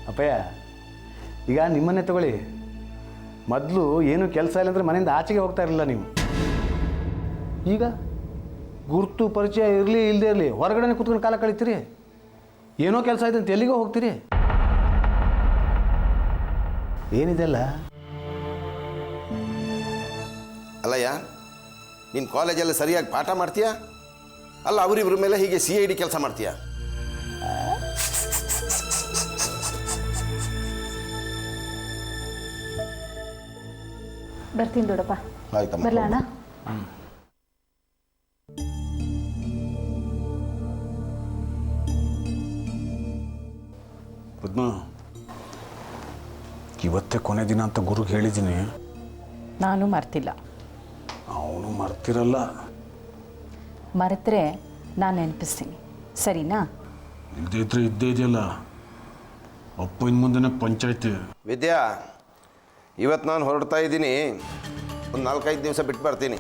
ಅಪ್ಪಯ್ಯ, ಈಗ ನಿಮ್ಮನ್ನೇ ತಗೊಳ್ಳಿ. ಮೊದಲು ಏನೂ ಕೆಲಸ ಇಲ್ಲ ಅಂದರೆ ಮನೆಯಿಂದ ಆಚೆಗೆ ಹೋಗ್ತಾ ಇರಲಿಲ್ಲ ನೀವು. ಈಗ ಗುರುತು ಪರಿಚಯ ಇರಲಿ ಇಲ್ಲದೆ ಇರಲಿ ಹೊರಗಡೆ ಕೂತ್ಕೊಂಡು ಕಾಲ ಕಳಿತೀರಿ. ಏನೋ ಕೆಲಸ ಇದೆ ಅಂತ ಎಲ್ಲಿಗೋ ಹೋಗ್ತೀರಿ. ಏನಿದೆಲ್ಲ? ಅಲ್ಲಯ್ಯ, ನೀನು ಕಾಲೇಜಲ್ಲಿ ಸರಿಯಾಗಿ ಪಾಠ ಮಾಡ್ತೀಯಾ? ಅಲ್ಲ ಅವರಿವ್ರ ಮೇಲೆ ಹೀಗೆ CID ಕೆಲಸ ಮಾಡ್ತೀಯಾ? ಬರ್ತೀನಿ ದೊಡ್ಡಪ್ಪ. ಆಯ್ತಮ್ಮ, ಬರಲ ಅಣ್ಣ? ಪದ್ಮ, ಇವತ್ತೇ ಕೊನೆ ದಿನ ಅಂತ ಗುರುಗೆ ಹೇಳಿದ್ದೀನಿ. ನಾನು ಮರ್ತಿಲ್ಲ. ಅವನು ಮರ್ತಿರಲ್ಲ. ಮರೆತರೆ ನಾನು ನೆನಪಿಸ್ತೀನಿ, ಸರಿನಾ? ಇಲ್ಲದೇ ಇದ್ರೆ ಇದ್ದೇ ಇದೆಯಲ್ಲ, ಅಪ್ಪ ಇನ್ನು ಮುಂದೆ ಪಂಚಾಯತಿ. ವಿದ್ಯಾ, ಇವತ್ತು ನಾನು ಹೊರಡ್ತಾ ಇದ್ದೀನಿ. ಒಂದು 4-5 ದಿವಸ ಬಿಟ್ಟು ಬರ್ತೀನಿ.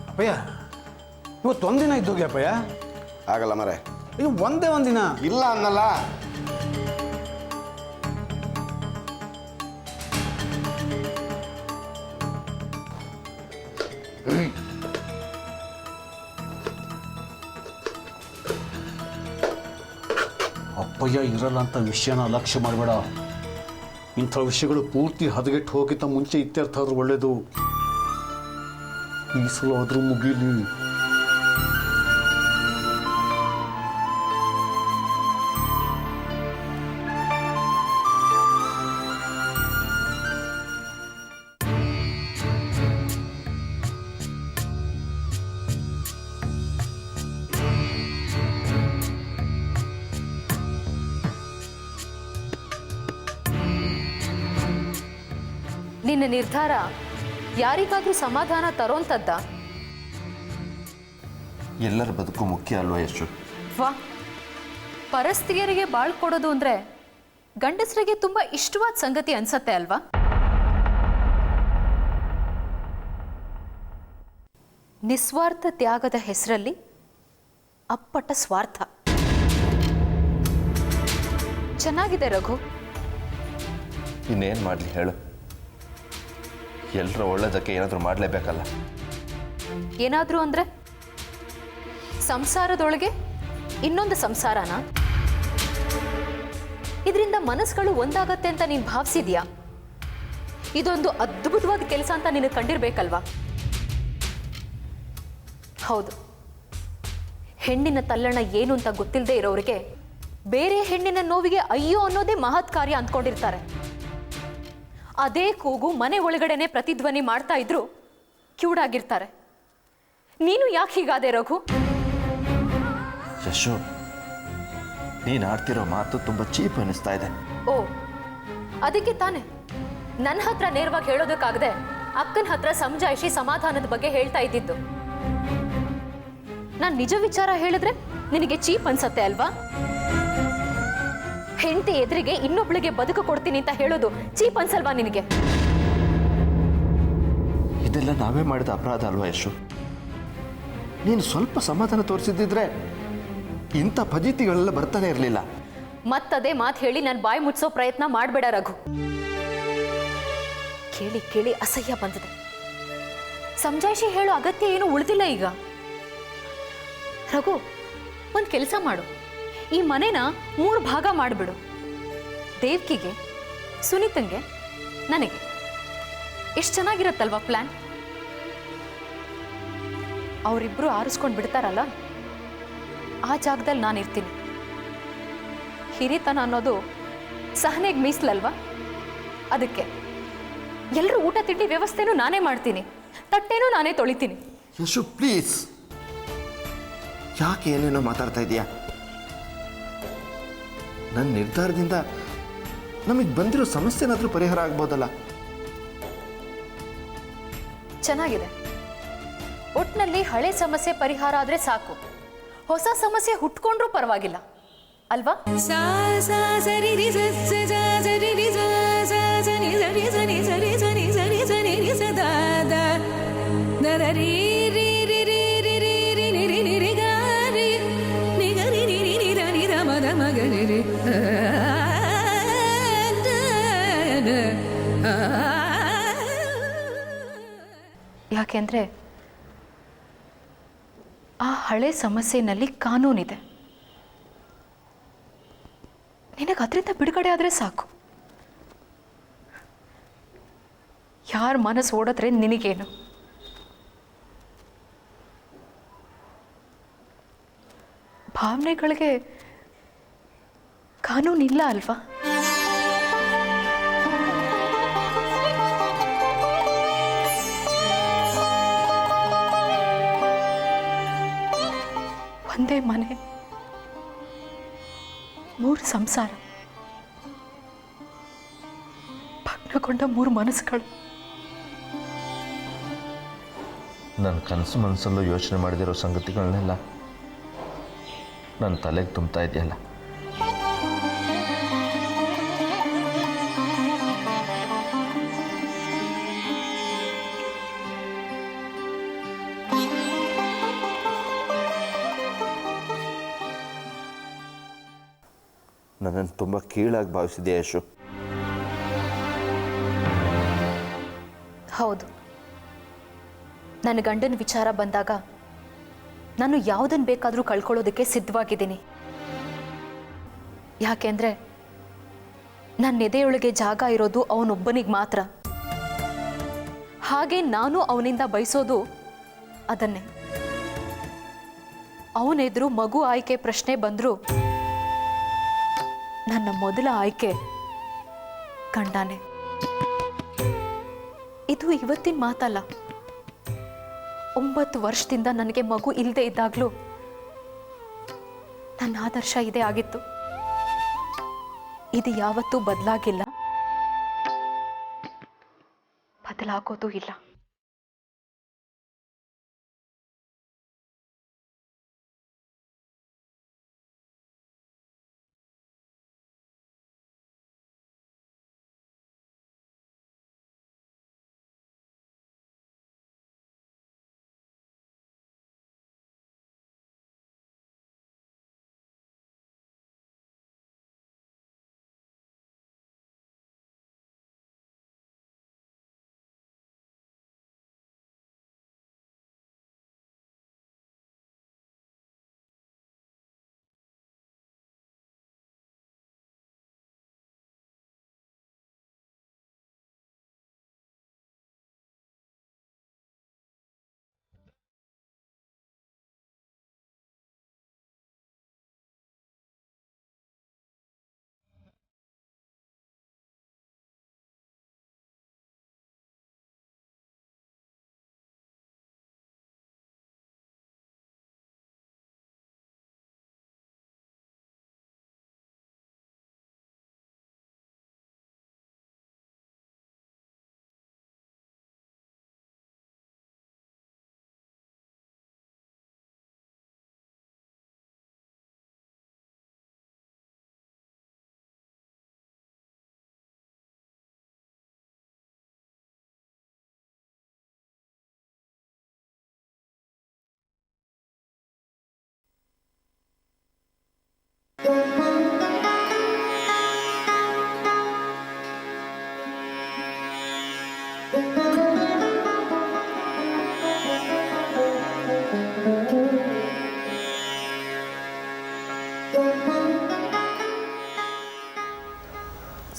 ಅಪ್ಪಯ್ಯ, ಇವತ್ತೊಂದಿನ ಇದ್ದೋಗಿ ಅಪ್ಪಯ್ಯ. ಆಗಲ್ಲ ಮರೆ. ಈಗ ಒಂದೇ ಒಂದಿನ ಇಲ್ಲ ಅನ್ನಲ್ಲ. ಅಪ್ಪಯ್ಯ ಇರಲ್ಲ ಅಂತ ವಿಷಯನ ಅಲಕ್ಷ್ಯ ಮಾಡಬೇಡ. ಇಂಥ ವಿಷಯಗಳು ಪೂರ್ತಿ ಹದಗೆಟ್ಟು ಹೋಗಿದ್ದ ಮುಂಚೆ ಇತ್ಯರ್ಥ ಆದ್ರೂ ಒಳ್ಳೇದು. ಈ ಸಲ ಆದ್ರೂ ಮುಗೀಲಿ. ನಿನ್ನ ನಿರ್ಧಾರ ಯಾರಿಗಾದ್ರೂ ಸಮಾಧಾನ ತರೋಂಥದ್ದ? ಎಲ್ಲರ ಬದುಕು ಮುಖ್ಯ ಅಲ್ವಾ ಯಶು? ವಾ, ಪರಸ್ತ್ರೀಯರಿಗೆ ಬಾಳ್ ಕೊಡೋದು ಅಂದ್ರೆ ಗಂಡಸರಿಗೆ ತುಂಬಾ ಇಷ್ಟವಾದ ಸಂಗತಿ ಅನ್ಸತ್ತೆ ಅಲ್ವಾ? ನಿಸ್ವಾರ್ಥ ತ್ಯಾಗದ ಹೆಸರಲ್ಲಿ ಅಪ್ಪಟ ಸ್ವಾರ್ಥ. ಚೆನ್ನಾಗಿದೆ ರಘು. ಇನ್ನೇನು ಮಾಡಲಿ ಹೇಳು? ಎಲ್ಲರ ಒಳ್ಳೆದಕ್ಕೆ ಏನಾದರೂ ಮಾಡಲೇಬೇಕಲ್ಲ. ಏನಾದ್ರೂ ಅಂದ್ರೆ ಸಂಸಾರದೊಳಗೆ ಇನ್ನೊಂದು ಸಂಸಾರನ? ಇದರಿಂದ ಮನಸ್ಸುಗಳು ಒಂದಾಗತ್ತೆ ಅಂತ ನೀನು ಭಾವಿಸಿದ್ಯಾ? ಇದೊಂದು ಅದ್ಭುತವಾದ ಕೆಲಸ ಅಂತ ನೀನು ಕಂಡಿರ್ಬೇಕಲ್ವಾ? ಹೌದು, ಹೆಣ್ಣಿನ ತಲ್ಲಣ ಏನು ಅಂತ ಗೊತ್ತಿಲ್ಲದೆ ಇರೋರಿಗೆ ಬೇರೆ ಹೆಣ್ಣಿನ ನೋವಿಗೆ ಅಯ್ಯೋ ಅನ್ನೋದೇ ಮಹತ್ ಕಾರ್ಯ ಅಂದ್ಕೊಂಡಿರ್ತಾರೆ. ಅದೇ ಕೂಗು ಮನೆ ಒಳಗಡೆನೆ ಪ್ರತಿಧ್ವನಿ ಮಾಡ್ತಾ ಇದ್ರು ಕ್ಯೂಡಾಗಿರ್ತಾರೆ. ನೀನು ಯಾಕೆ ಹೀಗಾದೆ ರಘು? ಯಶು, ನೀನು ಆಡ್ತಿರೋ ಮಾತು ತುಂಬ ಚೀಪ್ ಅನ್ನಿಸ್ತಾ ಇದೆ. ಓ, ಅದಕ್ಕೆ ತಾನೆ ನನ್ನ ಹತ್ರ ನೇರವಾಗಿ ಹೇಳೋದಕ್ಕಾಗದೆ ಅಕ್ಕನ ಹತ್ರ ಸಮಜಾಯಿಷಿ ಸಮಾಧಾನದ ಬಗ್ಗೆ ಹೇಳ್ತಾ ಇದ್ದಿದ್ದು. ನಾನು ನಿಜ ವಿಚಾರ ಹೇಳಿದ್ರೆ ನಿನಗೆ ಚೀಪ್ ಅನ್ಸತ್ತೆ ಅಲ್ವಾ? ಹೆಂಡತಿ ಎದುರಿಗೆ ಇನ್ನೊಬ್ಳಿಗೆ ಬದುಕು ಕೊಡ್ತೀನಿ ಅಂತ ಹೇಳೋದು ಚೀಪ್ ಅನ್ಸಲ್ವಾ ನಿನಗೆ? ಇದೆಲ್ಲ ನಾವೇ ಮಾಡಿದ ಅಪರಾಧ ಅಲ್ವಾ ಯಶು? ನೀನು ಸ್ವಲ್ಪ ಸಮಾಧಾನ ತೋರಿಸಿದ್ದಿದ್ರೆ ಇಂಥ ಫಜೀತಿಗಳೆಲ್ಲ ಬರ್ತಾನೆ ಇರಲಿಲ್ಲ. ಮತ್ತದೇ ಮಾತು ಹೇಳಿ ನಾನು ಬಾಯಿ ಮುಚ್ಚೋ ಪ್ರಯತ್ನ ಮಾಡಬೇಡ ರಘು. ಕೇಳಿ ಕೇಳಿ ಅಸಹ್ಯ ಬಂದಿದೆ. ಸಮಜಾಯಿಷಿ ಹೇಳೋ ಅಗತ್ಯ ಏನು ಉಳಿದಿಲ್ಲ ಈಗ. ರಘು, ಒಂದು ಕೆಲಸ ಮಾಡು, ಈ ಮನೆನ 3 ಭಾಗ ಮಾಡಿಬಿಡು. ದೇವ್ಕಿಗೆ, ಸುನೀತಂಗೆ, ನನಗೆ. ಎಷ್ಟು ಚೆನ್ನಾಗಿರುತ್ತಲ್ವಾ ಪ್ಲಾನ್? ಅವರಿಬ್ರು ಆರಿಸ್ಕೊಂಡು ಬಿಡ್ತಾರಲ್ಲ, ಆ ಜಾಗದಲ್ಲಿ ನಾನು ಇರ್ತೀನಿ. ಹಿರಿತನ ಅನ್ನೋದು ಸಹನೆಗೆ ಮೀಸಲಲ್ವಾ? ಅದಕ್ಕೆ ಎಲ್ಲರೂ ಊಟ ತಿಂಡಿ ವ್ಯವಸ್ಥೆನೂ ನಾನೇ ಮಾಡ್ತೀನಿ, ತಟ್ಟೆನೂ ನಾನೇ ತೊಳಿತೀನಿ. ಯಶು ಪ್ಲೀಸ್, ಯಾಕೆ ಏನೇನೋ ಮಾತಾಡ್ತಾ ಇದೀಯಾ? ನನ್ನ ನಿರ್ಧಾರದಿಂದ ನಮಗೆ ಬಂದಿರೋ ಸಮಸ್ಯೆನಾದ್ರೂ ಪರಿಹಾರ ಆಗ್ಬೋದಲ್ಲ? ಚೆನ್ನಾಗಿದೆ. ಒಟ್ನಲ್ಲಿ ಹಳೆ ಸಮಸ್ಯೆ ಪರಿಹಾರ ಆದ್ರೆ ಸಾಕು, ಹೊಸ ಸಮಸ್ಯೆ ಹುಟ್ಕೊಂಡ್ರೂ ಪರವಾಗಿಲ್ಲ ಅಲ್ವಾ? ಯಾಕೆಂದರೆ ಆ ಹಳೆ ಸಮಸ್ಯೆಯಲ್ಲಿ ಕಾನೂನಿದೆ. ನಿನಗೆ ಅದರಿಂದ ಬಿಡುಗಡೆ ಆದರೆ ಸಾಕು. ಯಾರ ಮನಸ್ಸು ಓಡಿದ್ರೆ ನಿನಗೇನು? ಭಾವನೆಗಳಿಗೆ ಕಾನೂನಿಲ್ಲ ಅಲ್ವಾ? ಒಂದೇ ಮನೆ, 3 ಸಂಸಾರ, ಭಗ್ನಗೊಂಡ 3 ಮನಸ್ಸುಗಳು. ನನ್ನ ಕನಸು ಮನಸ್ಸಲ್ಲೂ ಯೋಚನೆ ಮಾಡದಿರೋ ಸಂಗತಿಗಳನ್ನೆಲ್ಲ ನನ್ನ ತಲೆಗೆ ತುಂಬ್ತಾ ಇದೆಯಲ್ಲ. ನನ್ನನ್ನು ತುಂಬ ಕೀಳಾಗಿ ಭಾವಿಸಿದೆ ಯಶು. ಹೌದು, ನನ್ನ ಗಂಡನ ವಿಚಾರ ಬಂದಾಗ ನಾನು ಯಾವುದನ್ನು ಬೇಕಾದರೂ ಕಳ್ಕೊಳ್ಳೋದಕ್ಕೆ ಸಿದ್ಧವಾಗಿದ್ದೀನಿ. ಯಾಕೆಂದರೆ ನನ್ನ ಎದೆಯೊಳಗೆ ಜಾಗ ಇರೋದು ಅವನೊಬ್ಬನಿಗೆ ಮಾತ್ರ. ಹಾಗೆ ನಾನು ಅವನಿಂದ ಬಯಸೋದು ಅದನ್ನೇ. ಅವನೆದುರು ಮಗು ಆಯ್ಕೆ ಪ್ರಶ್ನೆ ಬಂದರೂ ನನ್ನ ಮೊದಲ ಆಯ್ಕೆ ಗಂಡನೇ. ಇದು ಇವತ್ತಿನ ಮಾತಲ್ಲ. 9 ವರ್ಷದಿಂದ ನನಗೆ ಮಗು ಇಲ್ಲದೆ ಇದ್ದಾಗಲೂ ನನ್ನ ಆದರ್ಶ ಇದೇ ಆಗಿತ್ತು. ಇದು ಯಾವತ್ತೂ ಬದಲಾಗಿಲ್ಲ, ಬದಲಾಗೋದು ಇಲ್ಲ.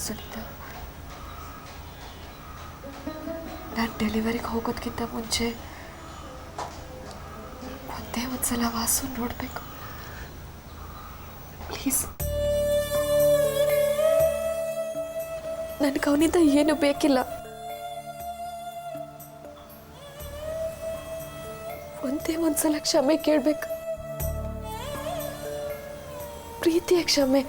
ಸುನಿತಾ, ನಾನು ಡೆಲಿವರಿಗೆ ಹೋಗೋದಕ್ಕಿಂತ ಮುಂಚೆ ಒಂದೇ ಒಂದ್ಸಲ ವಾಸು ನೋಡಬೇಕು ಪ್ಲೀಸ್. ನನಗೆ ಅವನಿಂದ ಏನು ಬೇಕಿಲ್ಲ. ಒಂದೇ ಒಂದ್ಸಲ ಕ್ಷಮೆ ಕೇಳಬೇಕು, ಪ್ರೀತಿಯ ಕ್ಷಮೆ.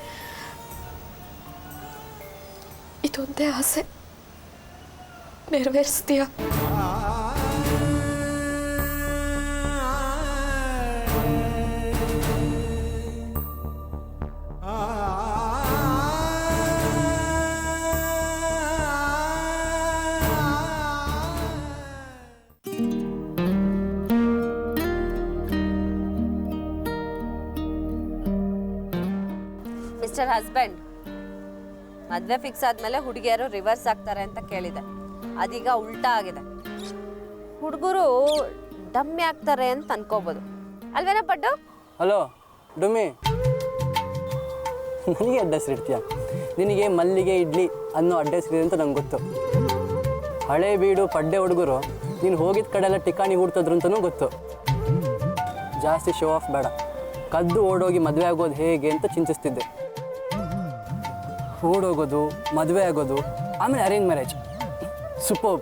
ಇದೊಂದೇ ಆಸೆ ನೆರವೇರಿಸ್ತೀಯಾ? ಮಿಸ್ಟರ್ ಹಸ್ಬೆಂಡ್, ಮದುವೆ ಫಿಕ್ಸ್ ಆದಮೇಲೆ ಹುಡುಗಿಯರು ರಿವರ್ಸ್ ಆಗ್ತಾರೆ ಅಂತ ಕೇಳಿದೆ. ಅದೀಗ ಉಲ್ಟಾ ಆಗಿದೆ. ಹುಡುಗರು ಡಮ್ಮಿ ಆಗ್ತಾರೆ ಅಂತ ಅನ್ಕೋಬೋದು ಅಲ್ವೇನ ಪಡ್ಡು? ಹಲೋ ಡುಮ್ಮಿ, ನನಗೆ ಅಡ್ಡ ಹೆಸರು ಇಡ್ತೀಯ? ನಿನಗೆ ಮಲ್ಲಿಗೆ ಇಡ್ಲಿ ಅನ್ನೋ ಅಡ್ಡ ಹೆಸರಿದೆ ಅಂತ ನಂಗೆ ಗೊತ್ತು. ಹಳೆ ಬೀಡು ಪಡ್ಡೆ ಹುಡುಗರು ನೀನು ಹೋಗಿದ್ದ ಕಡೆ ಎಲ್ಲ ಟಿಕಾಣಿ ಹುಡ್ತದ್ರು ಅಂತಲೂ ಗೊತ್ತು. ಜಾಸ್ತಿ ಶೋ ಆಫ್ ಬೇಡ. ಕದ್ದು ಓಡೋಗಿ ಮದುವೆ ಆಗೋದು ಹೇಗೆ ಅಂತ ಚಿಂತಿಸ್ತಿದ್ದೆ. ಓಡೋಗೋದು, ಮದುವೆ ಆಗೋದು, ಆಮೇಲೆ ಅರೇಂಜ್ ಮ್ಯಾರೇಜ್, ಸೂಪರ್.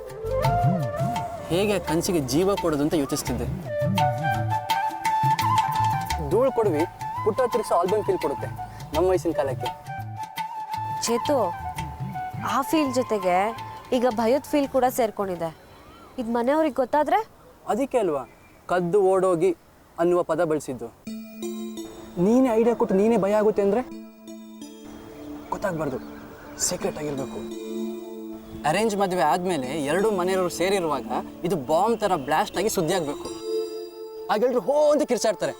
ಹೇಗೆ ಕನಸಿಗೆ ಜೀವ ಕೊಡೋದು ಅಂತ ಯೋಚಿಸ್ತಿದ್ದೆ. ಧೂಳು ಕೊಡುವಿ ಪುಟ್ಟ ತಿರ್ಗಿಸೋ ಆಲ್ಬಮ್ ಫೀಲ್ ಕೊಡುತ್ತೆ ನಮ್ಮ ವಯಸ್ಸಿನ ಕಾಲಕ್ಕೆ. ಚೇತು, ಆ ಫೀಲ್ ಜೊತೆಗೆ ಈಗ ಭಯದ ಫೀಲ್ ಕೂಡ ಸೇರ್ಕೊಂಡಿದೆ. ಇದು ಮನೆಯವ್ರಿಗೆ ಗೊತ್ತಾದ್ರೆ? ಅದಕ್ಕೆ ಅಲ್ವಾ ಕದ್ದು ಓಡೋಗಿ ಅನ್ನುವ ಪದ ಬಳಸಿದ್ದು. ನೀನೇ ಐಡಿಯಾ ಕೊಟ್ಟು ನೀನೇ ಭಯ ಆಗುತ್ತೆ ಅಂದರೆ ಗೊತ್ತಾಗಬಾರ್ದು, ಸೀಕ್ರೆಟ್ ಆಗಿರಬೇಕು. ಅರೇಂಜ್ ಮದುವೆ ಆದಮೇಲೆ ಎರಡೂ ಮನೆಯವರು ಸೇರಿರುವಾಗ ಇದು ಬಾಂಬ್ ಥರ ಬ್ಲಾಸ್ಟ್ ಆಗಿ ಸುದ್ದಿ ಆಗಬೇಕು. ಆಗೆಲ್ಲರೂ ಹೋ ಅಂತ ಕಿರ್ಚಾಡ್ತಾರೆ.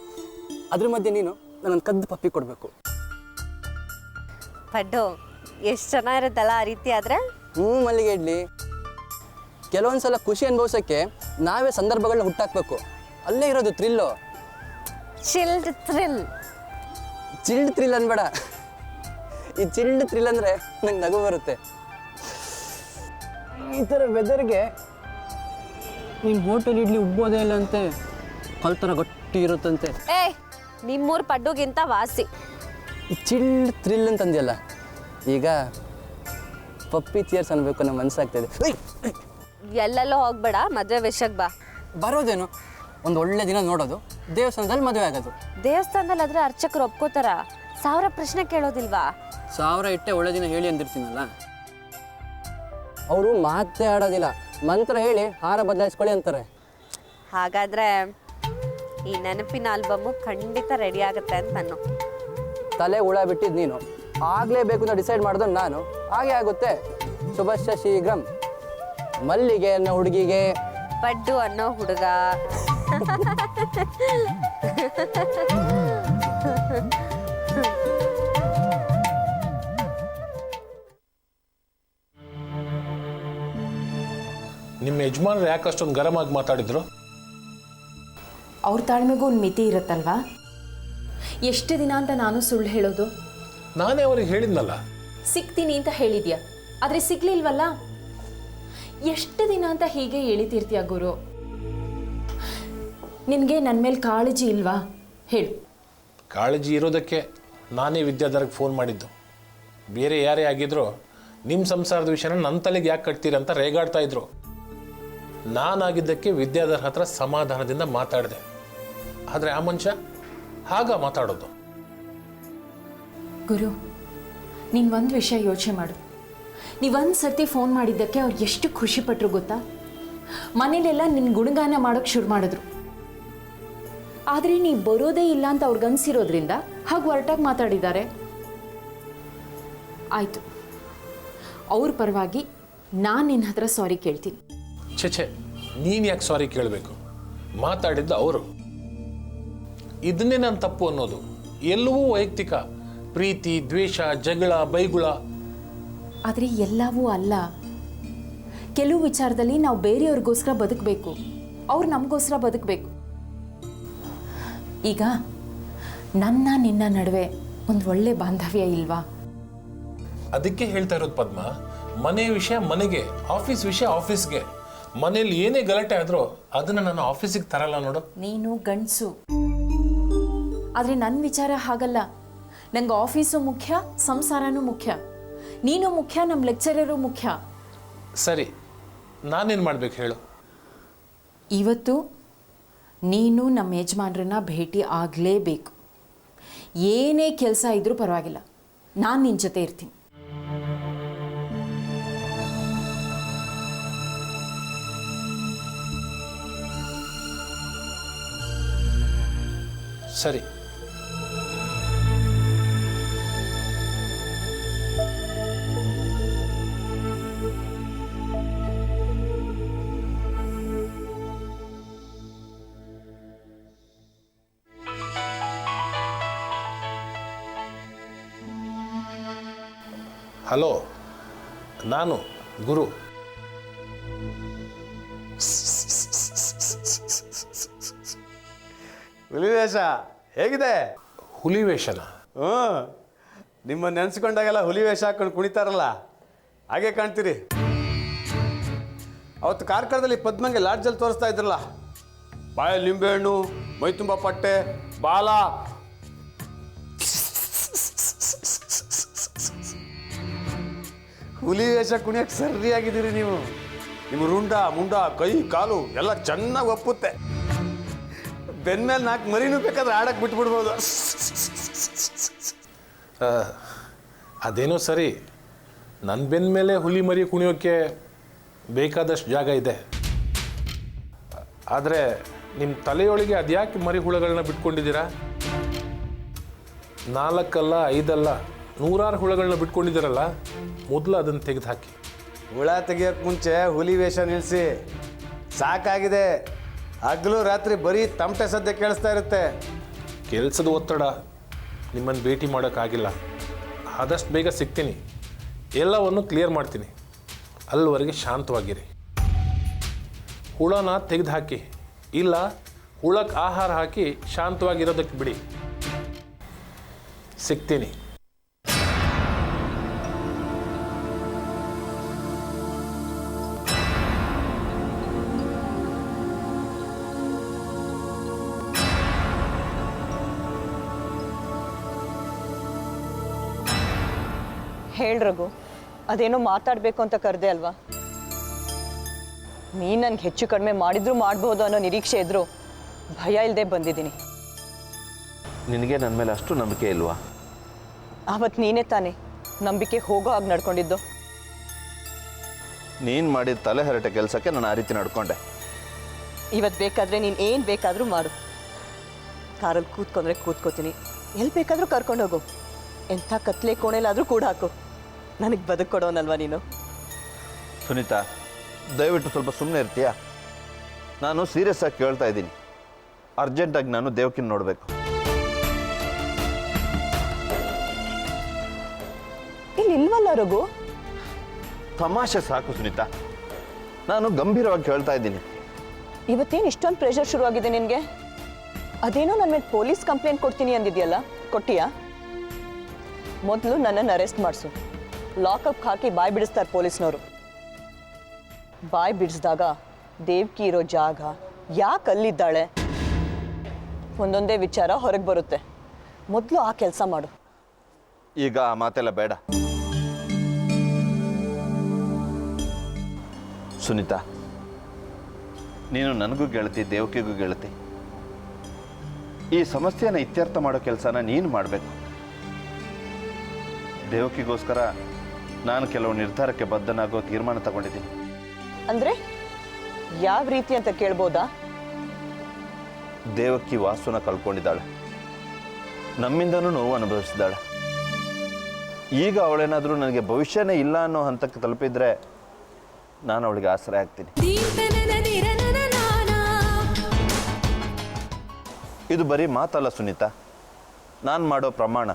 ಅದ್ರ ಮಧ್ಯೆ ನೀನು ನನ್ನ ಕದ್ದು ಪಪ್ಪಿ ಕೊಡಬೇಕು. ಪಡ್ಡು, ಎಷ್ಟು ಚೆನ್ನಾಗಿರುತ್ತಲ್ಲ ಆ ರೀತಿ ಆದರೆ. ಮಲ್ಲಿಗೆ ಇಡ್ಲಿ, ಕೆಲವೊಂದು ಸಲ ಖುಷಿ ಅನುಭವಿಸೋಕ್ಕೆ ನಾವೇ ಸಂದರ್ಭಗಳನ್ನ ಹುಟ್ಟಾಕಬೇಕು. ಅಲ್ಲೇ ಇರೋದು thrill. Chilled thrill. Chilled thrill ಅನ್ಬೇಡ. ಈ ಚಿಲ್ಡ್ ಥ್ರಿಲ್ ಅಂದರೆ ನಂಗೆ ನಗು ಬರುತ್ತೆ. ಈ ಥರ ವೆದರ್ಗೆ ನಿಮ್ಮ ಹೋಟೆಲ್ ಇಡ್ಲಿ ಉಬ್ಬೋದೇ ಇಲ್ಲ ಅಂತೆ, ಕಲ್ ಥರ ಗಟ್ಟಿ ಇರುತ್ತಂತೆ. ಏಯ್, ನಿಮ್ಮೂರು ಪಡ್ಡುಗಿಂತ ವಾಸಿ. ಈ ಚಿಲ್ಡ್ ಥ್ರಿಲ್ ಅಂತಂದ್ಯಲ್ಲ, ಈಗ ಪಪ್ಪಿ ಚೇರ್ಸ್ ಅನ್ಬೇಕು ನಮ್ಮ ಮನಸ್ಸಾಗ್ತಾಯಿದೆ. ಎಲ್ಲೆಲ್ಲೋ ಹೋಗ್ಬೇಡ, ಮದುವೆ ವಿಷಯಕ್ಕೆ ಬಾ. ಬರೋದೇನು, ಒಂದು ಒಳ್ಳೆ ದಿನ ನೋಡೋದು, ದೇವಸ್ಥಾನದಲ್ಲಿ ಮದುವೆ ಆಗೋದು. ದೇವಸ್ಥಾನದಲ್ಲಿ ಆದ್ರೆ ಅರ್ಚಕರು ಒಪ್ಕೋತಾರ, 1000 ಪ್ರಶ್ನೆ ಕೇಳೋದಿಲ್ವಾ? 1000 ಇಟ್ಟೆ ಒಳ್ಳೆ ದಿನ ಹೇಳಿ ಅಂದಿರ್ತೀನಲ್ಲ. ಅವರು ಮಾತೇ ಆಡೋದಿಲ್ಲ, ಮಂತ್ರ ಹೇಳಿ ಹಾರ ಬದಲಾಯಿಸ್ಕೊಳ್ಳಿ ಅಂತಾರೆ. ಹಾಗಾದ್ರೆ ಈ ನೆನಪಿನ ಆಲ್ಬಮ್ಮು ಖಂಡಿತ ರೆಡಿ ಆಗುತ್ತೆ ಅಂತ ನಾನು. ತಲೆ ಹುಳ ಬಿಟ್ಟಿದ್ದು ನೀನು, ಆಗಲೇಬೇಕು ಅಂತ ಡಿಸೈಡ್ ಮಾಡಿದ್ರು ನಾನು. ಹಾಗೆ ಆಗುತ್ತೆ. ಶುಭಶ್ಯ ಶೀಘ್ರಂ. ಮಲ್ಲಿಗೆ ಅನ್ನೋ ಹುಡುಗಿಗೆ ಪಡ್ಡು ಅನ್ನೋ ಹುಡುಗ. ನಿಮ್ಮ ಯಜಮಾನ್ರು ಯಾಕೆ ಅಷ್ಟೊಂದು ಗರಂ ಆಗಿ ಮಾತಾಡಿದ್ರು? ಅವ್ರ ತಾಳ್ಮೆಗೂ ಒಂದು ಮಿತಿ ಇರುತ್ತಲ್ವಾ? ಎಷ್ಟು ದಿನ ಅಂತ ನಾನು ಸುಳ್ಳು ಹೇಳೋದು? ನಾನೇ ಅವ್ರಿಗೆ ಹೇಳಿದ್ನಲ್ಲ. ಸಿಗ್ತೀನಿ ಅಂತ ಹೇಳಿದ್ಯಾ, ಆದರೆ ಸಿಗ್ಲಿಲ್ವಲ್ಲ. ಎಷ್ಟು ದಿನ ಅಂತ ಹೀಗೆ ಎಳಿತಿರ್ತೀಯ ಗುರು? ನಿನಗೆ ನನ್ನ ಮೇಲೆ ಕಾಳಜಿ ಇಲ್ವಾ? ಹೇಳು. ಕಾಳಜಿ ಇರೋದಕ್ಕೆ ನಾನೇ ವಿದ್ಯಾಧರ್ಗೆ ಫೋನ್ ಮಾಡಿದ್ದು. ಬೇರೆ ಯಾರೇ ಆಗಿದ್ರು ನಿಮ್ಮ ಸಂಸಾರದ ವಿಷಯನ ನನ್ನ ತಲೆಗೆ ಯಾಕೆ ಕಟ್ತೀರಂತ ರೇಗಾಡ್ತಾ ಇದ್ರು. ನಾನಾಗಿದ್ದಕ್ಕೆ ವಿದ್ಯಾಧರ್ ಹತ್ರ ಸಮಾಧಾನದಿಂದ ಮಾತಾಡಿದೆ. ಆದರೆ ಆ ಮನುಷ್ಯ ಹಾಗ ಮಾತಾಡೋದು. ಗುರು, ನೀನು ಒಂದು ವಿಷಯ ಯೋಚನೆ ಮಾಡು. ನೀವೊಂದು ಸರ್ತಿ ಫೋನ್ ಮಾಡಿದ್ದಕ್ಕೆ ಅವ್ರು ಎಷ್ಟು ಖುಷಿ ಪಟ್ಟರು ಗೊತ್ತಾ? ಮನೇಲೆಲ್ಲ ನಿನ್ನ ಗುಣಗಾನ ಮಾಡೋಕ್ಕೆ ಶುರು ಮಾಡಿದ್ರು. ಆದರೆ ನೀವು ಬರೋದೇ ಇಲ್ಲ ಅಂತ ಅವ್ರಿಗನ್ಸಿರೋದ್ರಿಂದ ಹಾಗೆ ಹೊರಟಾಗಿ ಮಾತಾಡಿದ್ದಾರೆ. ಆಯಿತು, ಅವ್ರ ಪರವಾಗಿ ನಾನು ನಿನ್ನ ಹತ್ರ ಸಾರಿ ಕೇಳ್ತೀನಿ. ಛೆ, ನೀನು ಯಾಕೆ ಸಾರಿ ಕೇಳಬೇಕು? ಮಾತಾಡಿದ್ದು ಅವರು. ಇದನ್ನೇ ನಾನು ತಪ್ಪು ಅನ್ನೋದು. ಎಲ್ಲವೂ ವೈಯಕ್ತಿಕ, ಪ್ರೀತಿ, ದ್ವೇಷ, ಜಗಳ, ಬೈಗುಳ. ಆದರೆ ಎಲ್ಲವೂ ಅಲ್ಲ. ಕೆಲವು ವಿಚಾರದಲ್ಲಿ ನಾವು ಬೇರೆಯವ್ರಿಗೋಸ್ಕರ ಬದುಕಬೇಕು, ಅವ್ರು ನಮಗೋಸ್ಕರ ಬದುಕಬೇಕು. ಈಗ ನನ್ನ ನಿನ್ನ ನಡುವೆ ಒಂದು ಒಳ್ಳೆ ಬಾಂಧವ್ಯ ಇಲ್ವಾ? ಅದಕ್ಕೆ ಹೇಳ್ತಾ ಇರೋದು ಪದ್ಮ, ಮನೆ ವಿಷಯ ಮನೆಗೆ, ಆಫೀಸ್ ವಿಷಯ ಆಫೀಸ್ಗೆ. ಮನೇಲಿ ಏನೇ ಗಲಾಟೆ ಆದರೂ ಅದನ್ನು ನಾನು ಆಫೀಸಿಗೆ ತರಲ್ಲ ನೋಡು. ನೀನು ಗಂಡಸು, ಆದರೆ ನನ್ನ ವಿಚಾರ ಹಾಗಲ್ಲ. ನಂಗೆ ಆಫೀಸು ಮುಖ್ಯ, ಸಂಸಾರನೂ ಮುಖ್ಯ. ನೀನು ಮುಖ್ಯ, ನಮ್ಮ ಲೆಕ್ಚರರು ಮುಖ್ಯ. ಸರಿ, ನಾನೇನು ಮಾಡ್ಬೇಕು ಹೇಳು? ಇವತ್ತು ನೀನು ನಮ್ಮ ಯಜಮಾನ್ರನ್ನ ಭೇಟಿ ಆಗಲೇಬೇಕು. ಏನೇ ಕೆಲಸ ಇದ್ರೂ ಪರವಾಗಿಲ್ಲ, ನಾನು ನಿನ್ನ ಜೊತೆ ಇರ್ತೀನಿ. ಸರಿ. ಹಲೋ, ನಾನು ಗುರು. ಹುಲಿವೇಷ ಹೇಗಿದೆ? ಹುಲಿ ವೇಷನ? ಹ್ಞೂ, ನಿಮ್ಮ ನೆನೆಸ್ಕೊಂಡಾಗೆಲ್ಲ ಹುಲಿವೇಷ ಹಾಕೊಂಡು ಕುಣಿತಾರಲ್ಲ ಹಾಗೆ ಕಾಣ್ತೀರಿ. ಅವತ್ತು ಕಾರ್ಕಳದಲ್ಲಿ ಪದ್ಮಂಗೆ ಲಾಡ್ಜಲ್ಲಿ ತೋರಿಸ್ತಾ ಇದ್ರಲ್ಲ, ಬಾಯಲ್ಲಿ ನಿಂಬೆಹಣ್ಣು, ಮೈ ತುಂಬ ಪಟ್ಟೆ, ಬಾಲ. ಹುಲಿ ವೇಷ ಕುಣಿಯಕ್ಕೆ ಸರಿಯಾಗಿದ್ದೀರಿ ನೀವು. ನಿಮ್ಮ ರುಂಡ ಮುಂಡ ಕೈ ಕಾಲು ಎಲ್ಲ ಚೆನ್ನಾಗಿ ಒಪ್ಪುತ್ತೆ. ಬೆನ್ಮೇಲೆ 4 ಮರಿನೂ ಬೇಕಾದ್ರೆ ಆಡಕ್ಕೆ ಬಿಟ್ಬಿಡ್ಬೋದು. ಅದೇನೋ ಸರಿ, ನನ್ನ ಬೆನ್ನ ಮೇಲೆ ಹುಲಿ ಮರಿ ಕುಣಿಯೋಕ್ಕೆ ಬೇಕಾದಷ್ಟು ಜಾಗ ಇದೆ. ಆದರೆ ನಿಮ್ಮ ತಲೆಯೊಳಗೆ ಅದ್ಯಾಕೆ ಮರಿ ಹುಳಗಳನ್ನ ಬಿಟ್ಕೊಂಡಿದ್ದೀರಾ? 4 ಅಲ್ಲ 5 ಅಲ್ಲ 100 ಹುಳಗಳನ್ನ ಬಿಟ್ಕೊಂಡಿದ್ದೀರಲ್ಲ, ಮೊದಲು ಅದನ್ನು ತೆಗೆದು ಹಾಕಿ. ಹುಳ ತೆಗಿಯೋಕ್ಕೆ ಮುಂಚೆ ಹುಲಿ ವೇಷ ನಿಲ್ಲಿಸಿ. ಸಾಕಾಗಿದೆ. ಹಗಲು ರಾತ್ರಿ ಬರೀ ತಮಟೆ ಸದ್ಯ ಕೇಳಿಸ್ತಾ ಇರುತ್ತೆ. ಕೆಲಸದ ಒತ್ತಡ ನಿಮ್ಮನ್ನು ಭೇಟಿ ಮಾಡೋಕ್ಕಾಗಿಲ್ಲ. ಆದಷ್ಟು ಬೇಗ ಸಿಗ್ತೀನಿ, ಎಲ್ಲವನ್ನು ಕ್ಲಿಯರ್ ಮಾಡ್ತೀನಿ. ಅಲ್ಲಿವರೆಗೆ ಶಾಂತವಾಗಿರಿ. ಹುಳನ ತೆಗೆದು ಹಾಕಿ, ಇಲ್ಲ ಹುಳಕ್ಕೆ ಆಹಾರ ಹಾಕಿ ಶಾಂತವಾಗಿರೋದಕ್ಕೆ ಬಿಡಿ. ಸಿಗ್ತೀನಿ. ಹೇಳ್ರಗು, ಅದೇನೋ ಮಾತಾಡಬೇಕು ಅಂತ ಕರೆದೆ ಅಲ್ವಾ? ನೀನು ನನಗೆ ಹೆಚ್ಚು ಕಡಿಮೆ ಮಾಡಿದ್ರು ಮಾಡ್ಬೋದು ಅನ್ನೋ ನಿರೀಕ್ಷೆ ಇದ್ರು ಭಯ ಇಲ್ಲದೆ ಬಂದಿದ್ದೀನಿ. ನಿನಗೆ ನನ್ನ ಮೇಲೆ ಅಷ್ಟು ನಂಬಿಕೆ ಇಲ್ವಾ? ಆವತ್ತು ನೀನೇ ತಾನೇ ನಂಬಿಕೆ ಹೋಗೋ ಹಾಗೆ ನಡ್ಕೊಂಡಿದ್ದು. ನೀನು ಮಾಡಿದ ತಲೆ ಹರಟೆ ಕೆಲಸಕ್ಕೆ ನಾನು ಆ ರೀತಿ ನಡ್ಕೊಂಡೆ. ಇವತ್ತು ಬೇಕಾದರೆ ನೀನು ಏನು ಬೇಕಾದರೂ ಮಾಡು. ಕಾರಲ್ಲಿ ಕೂತ್ಕೊಂಡ್ರೆ ಕೂತ್ಕೋತೀನಿ, ಎಲ್ಲಿ ಬೇಕಾದರೂ ಕರ್ಕೊಂಡೋಗು. ಎಂಥ ಕತ್ಲೆ ಕೋಣೆಲಾದರೂ ಕೂಡ ಹಾಕು. ನನಗೆ ಬದುಕೊಡೋನಲ್ವಾ ನೀನು? ಸುನೀತಾ, ದಯವಿಟ್ಟು ಸ್ವಲ್ಪ ಸುಮ್ಮನೆ ಇರ್ತೀಯಾ? ನಾನು ಸೀರಿಯಸ್ ಆಗಿ ಕೇಳ್ತಾ ಇದ್ದೀನಿ. ಅರ್ಜೆಂಟಾಗಿ ನಾನು ದೇವಕಿನ ನೋಡಬೇಕು. ಇಲ್ಲಿ ಇಲ್ವಲ್ಲ ರಘು? ತಮಾಷೆ ಸಾಕು ಸುನೀತಾ, ನಾನು ಗಂಭೀರವಾಗಿ ಕೇಳ್ತಾ ಇದ್ದೀನಿ. ಇವತ್ತೇನು ಇಷ್ಟೊಂದು ಪ್ರೆಷರ್ ಶುರುವಾಗಿದೆ ನಿನಗೆ? ಅದೇನೋ ನನ್ನ ಮೇಲೆ ಪೊಲೀಸ್ ಕಂಪ್ಲೇಂಟ್ ಕೊಡ್ತೀನಿ ಅಂದಿದ್ಯಲ್ಲ, ಕೊಟ್ಟಿಯಾ? ಮೊದಲು ನನ್ನನ್ನು ಅರೆಸ್ಟ್ ಮಾಡಿಸು. ಲಾಕಪ್ ಹಾಕಿ ಬಾಯಿ ಬಿಡಿಸ್ತಾರೆ ಪೊಲೀಸ್ನವರು. ಬಾಯಿ ಬಿಡಿಸಿದಾಗ ದೇವ್ಕಿ ಇರೋ ಜಾಗ, ಯಾಕೆ ಅಲ್ಲಿದ್ದಾಳೆ, ಒಂದೊಂದೇ ವಿಚಾರ ಹೊರಗೆ ಬರುತ್ತೆ. ಮೊದಲು ಆ ಕೆಲಸ ಮಾಡು. ಈಗ ಆ ಮಾತೆಲ್ಲ ಬೇಡ ಸುನೀತಾ. ನೀನು ನನಗೂ ಗೆಳತಿ, ದೇವಕಿಗೂ ಗೆಳತಿ. ಈ ಸಮಸ್ಯೆನ ಇತ್ಯರ್ಥ ಮಾಡೋ ಕೆಲಸನ ನೀನು ಮಾಡಬೇಕು. ದೇವಕಿಗೋಸ್ಕರ ನಾನು ಕೆಲವು ನಿರ್ಧಾರಕ್ಕೆ ಬದ್ಧನಾಗೋ ತೀರ್ಮಾನ ತಗೊಂಡಿದ್ದೀನಿ. ಅಂದರೆ ಯಾವ ರೀತಿ ಅಂತ ಕೇಳ್ಬೋದಾ? ದೇವಕಿ ವಾಸುನ ಕಳ್ಕೊಂಡಿದ್ದಾಳೆ, ನಮ್ಮಿಂದನೂ ನೋವು ಅನುಭವಿಸಿದ್ದಾಳೆ. ಈಗ ಅವಳೇನಾದರೂ ನನಗೆ ಭವಿಷ್ಯನೇ ಇಲ್ಲ ಅನ್ನೋ ಹಂತಕ್ಕೆ ತಲುಪಿದ್ರೆ ನಾನು ಅವಳಿಗೆ ಆಸರೆ ಆಗ್ತೀನಿ. ಇದು ಬರೀ ಮಾತಲ್ಲ ಸುನೀತಾ, ನಾನು ಮಾಡೋ ಪ್ರಮಾಣ.